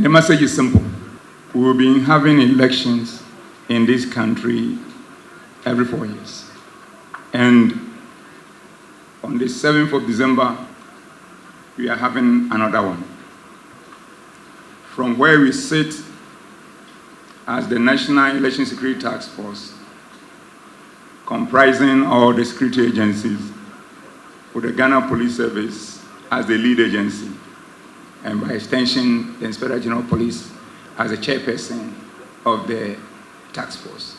And the message is simple. We will be having elections in this country every 4 years. And on the 7th of December, we are having another one. From where we sit as the National Election Security Task Force, comprising all the security agencies, with the Ghana Police Service as the lead agency, and by extension, the Inspector General of Police as the chairperson of the task force.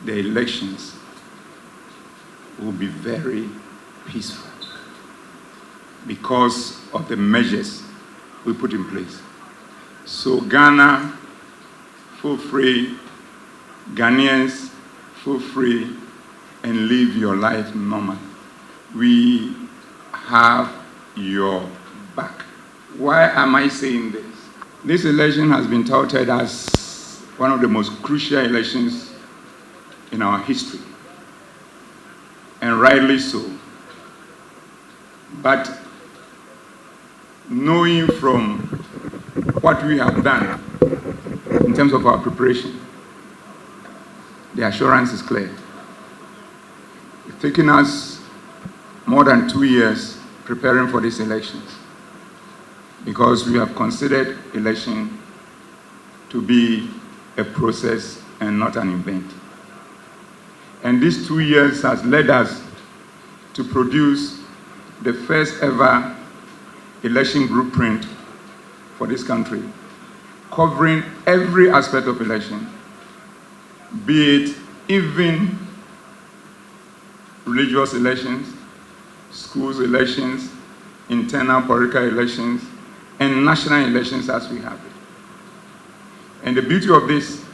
The elections will be very peaceful because of the measures we put in place. So Ghana, feel free, Ghanaians, feel free, and live your life normal. We have your back. Why am I saying this? This election has been touted as one of the most crucial elections in our history, and rightly so. But knowing from what we have done in terms of our preparation, the assurance is clear. It's taken us more than 2 years preparing for these elections because we have considered election to be a process and not an event. And these 2 years has led us to produce the first ever election blueprint for this country, covering every aspect of election, be it even religious elections, schools elections, internal political elections, and national elections as we have it. And the beauty of this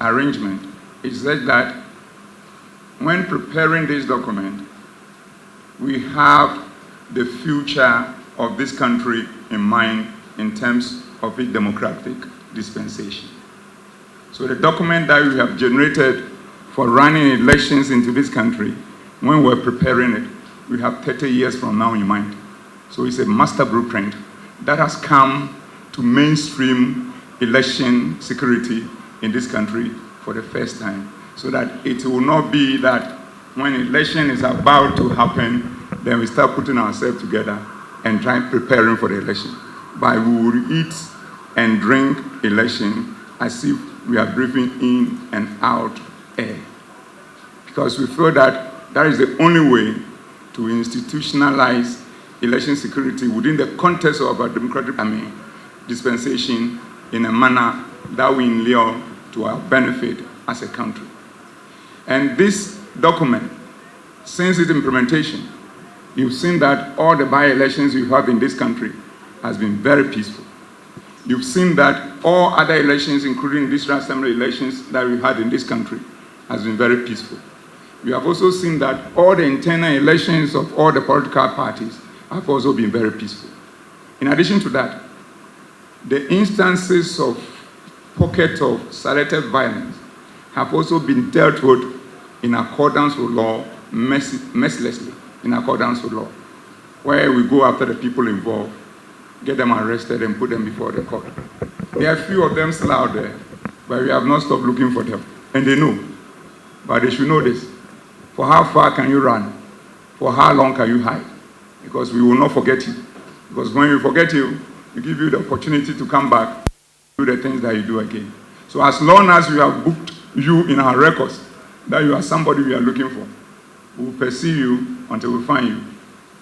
arrangement is that when preparing this document, we have the future of this country in mind in terms of its democratic dispensation. So the document that we have generated for running elections into this country, when we're preparing it, we have 30 years from now in mind. So it's a master blueprint that has come to mainstream election security in this country for the first time, so that it will not be that when election is about to happen, then we start putting ourselves together and trying preparing for the election. But we will eat and drink election as if we are breathing in and out air. Because we feel that that is the only way to institutionalize election security within the context of our democratic dispensation in a manner that we inure to our benefit as a country. And this document, since its implementation, you've seen that all the by-elections we have in this country has been very peaceful. You've seen that all other elections, including district assembly elections that we had in this country, has been very peaceful. You have also seen that all the internal elections of all the political parties have also been very peaceful. In addition to that, the instances of pockets of selective violence have also been dealt with in accordance with law, mercilessly in accordance with law, where we go after the people involved, get them arrested and put them before the court. There are a few of them still out there, but we have not stopped looking for them. And they know, but they should know this. For how far can you run? For how long can you hide? Because we will not forget you. Because when we forget you, we give you the opportunity to come back, do the things that you do again. So as long as we have booked you in our records, that you are somebody we are looking for, we will pursue you until we find you.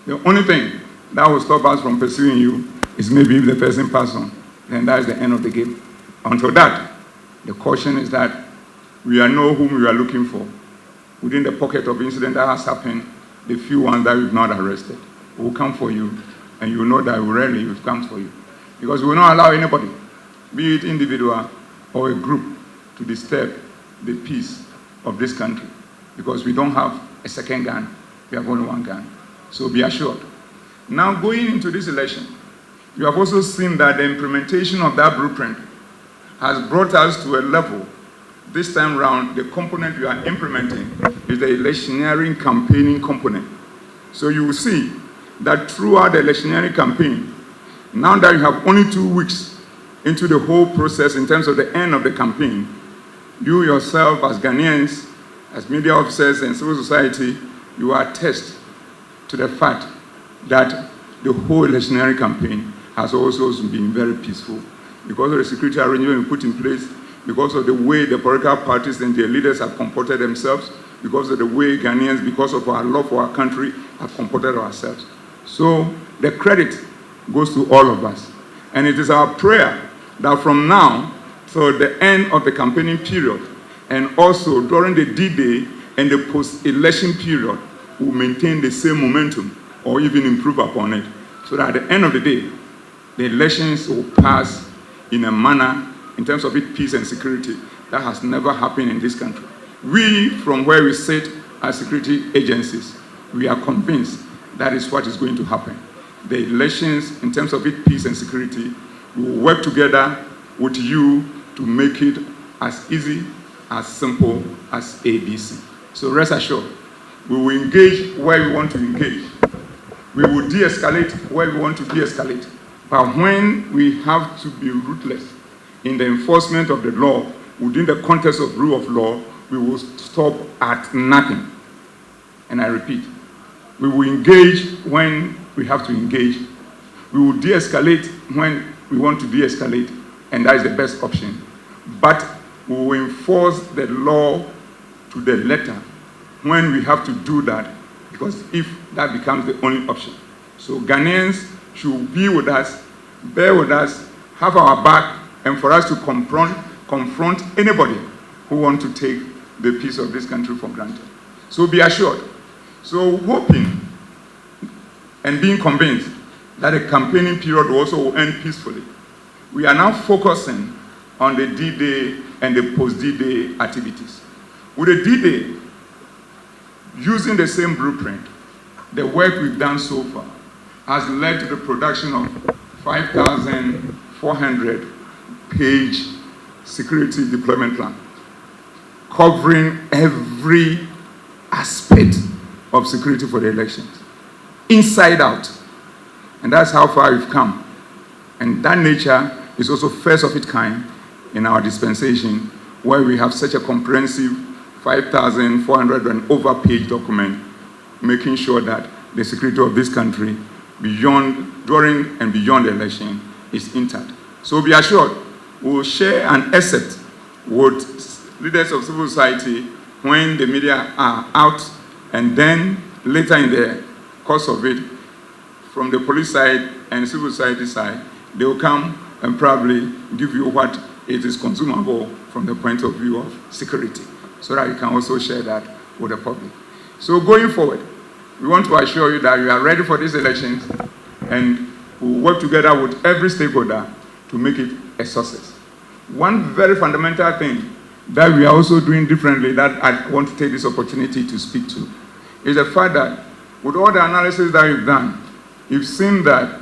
The only thing that will stop us from pursuing you is maybe if the person passes on, then that is the end of the game. Until that, the caution is that we know whom we are looking for. Within the pocket of incident that has happened, the few ones that we've not arrested, we will come for you, and you will know that rarely we've come for you. Because we will not allow anybody, be it individual or a group, to disturb the peace of this country. Because we don't have a second gun, we have only one gun. So be assured. Now going into this election, you have also seen that the implementation of that blueprint has brought us to a level. This time round, the component we are implementing is the electioneering campaigning component. So you will see that throughout the electioneering campaign, now that you have only 2 weeks into the whole process in terms of the end of the campaign, you yourself as Ghanaians, as media officers and civil society, you are attest to the fact that the whole electioneering campaign has also been very peaceful because of the security arrangement we put in place, because of the way the political parties and their leaders have comported themselves, because of the way Ghanaians, because of our love for our country, have comported ourselves. So the credit goes to all of us. And it is our prayer that from now till the end of the campaigning period, and also during the D-Day and the post-election period, we'll maintain the same momentum or even improve upon it, so that at the end of the day, the elections will pass in a manner, in terms of its peace and security, that has never happened in this country. We, from where we sit as security agencies, we are convinced that is what is going to happen. The elections, in terms of its peace and security, we will work together with you to make it as easy, as simple as ABC. So rest assured, we will engage where we want to engage. We will de-escalate where we want to de-escalate. But when we have to be ruthless in the enforcement of the law, within the context of rule of law, we will stop at nothing. And I repeat, we will engage when we have to engage. We will de-escalate when we want to de-escalate, and that is the best option. But we will enforce the law to the letter when we have to do that, because if that becomes the only option. So Ghanaians should be with us, bear with us, have our back, and for us to confront anybody who wants to take the peace of this country for granted. So be assured. So hoping and being convinced that the campaigning period also will end peacefully, we are now focusing on the D-Day and the post-D-Day activities. With the D-Day, using the same blueprint, the work we've done so far has led to the production of 5,400-page security deployment plan, covering every aspect of security for the elections, inside out. And that's how far we've come. And that nature is also first of its kind in our dispensation, where we have such a comprehensive 5,400 and over page document, making sure that the security of this country, during and beyond the election, is intact. So be assured, we will share an excerpt with leaders of civil society when the media are out, and then later in the course of it, from the police side and civil society side, they will come and probably give you what it is consumable from the point of view of security, so that you can also share that with the public. So going forward, we want to assure you that we are ready for these elections, and we will work together with every stakeholder to make it a success. One very fundamental thing that we are also doing differently that I want to take this opportunity to speak to is the fact that with all the analysis that we've done, you've seen that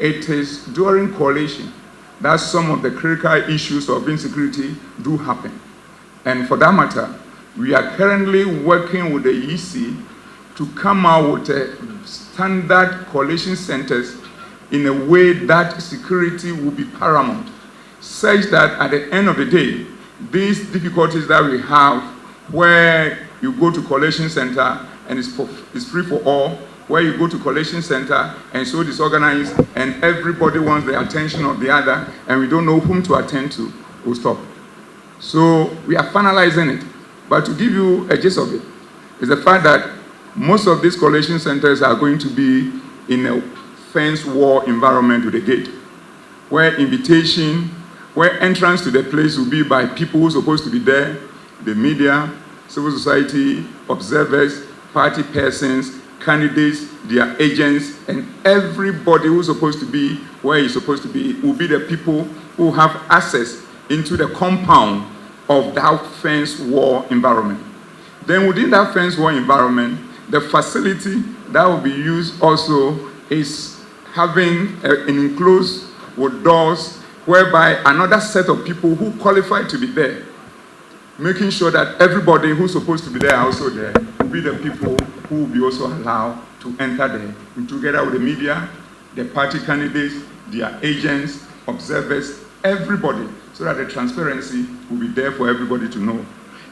it is during coalition that some of the critical issues of insecurity do happen. And for that matter, we are currently working with the EC to come out with a standard coalition centers in a way that security will be paramount, such that at the end of the day, these difficulties that we have, where you go to coalition center and it's free for all, where you go to coalition center and so disorganized and everybody wants the attention of the other and we don't know whom to attend to, will stop. So we are finalizing it. But to give you a gist of it, is the fact that most of these coalition centers are going to be in a fence wall environment with a gate, where entrance to the place will be by people who are supposed to be there, the media, civil society, observers, party persons, candidates, their agents, and everybody who's supposed to be where he's supposed to be will be the people who have access into the compound of that fence wall environment. Then within that fence wall environment, the facility that will be used also is having an enclosed with doors whereby another set of people who qualify to be there, making sure that everybody who's supposed to be there are also there. be the people who will be also allowed to enter there, and together with the media, the party candidates, their agents, observers, everybody, so that the transparency will be there for everybody to know.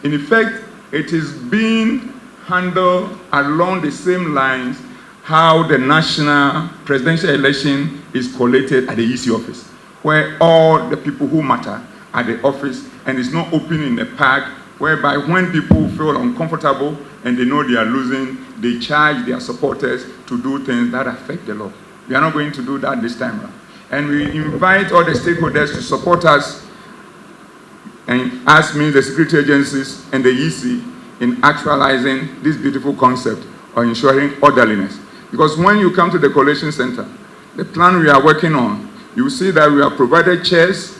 In effect, it is being handled along the same lines how the national presidential election is collated at the EC office, where all the people who matter are at the office, and it's not open in the park, whereby when people feel uncomfortable and they know they are losing, they charge their supporters to do things that affect the law. We are not going to do that this time around. And we invite all the stakeholders to support us, and us means the security agencies and the EC, in actualizing this beautiful concept of ensuring orderliness. Because when you come to the collation center, the plan we are working on, you will see that we have provided chairs,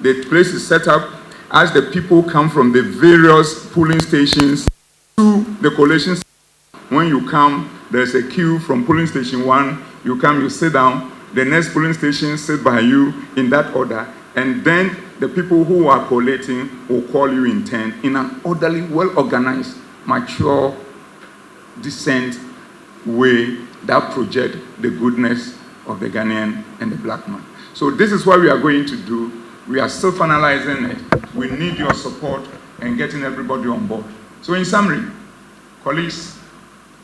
the place is set up as the people come from the various polling stations to the collation center. When you come, there's a queue from polling station 1, you come, you sit down, the next polling station sit by you in that order, and then the people who are collating will call you in turn in an orderly, well-organized, mature, decent way that project the goodness of the Ghanaian and the black man. So this is what we are going to do. We are self-analyzing it. We need your support and getting everybody on board. So in summary, colleagues,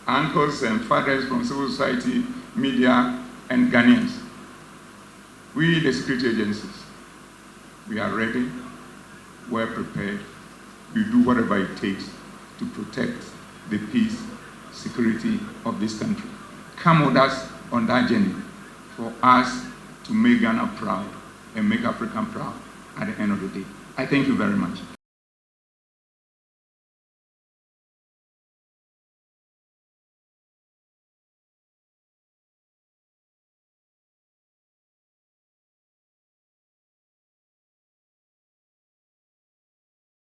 uncles and fathers from civil society, media, and Ghanaians, we, the security agencies, we are ready, we're prepared. We do whatever it takes to protect the peace, security of this country. Come with us on that journey for us to make Ghana proud and make Africa proud at the end of the day. I thank you very much.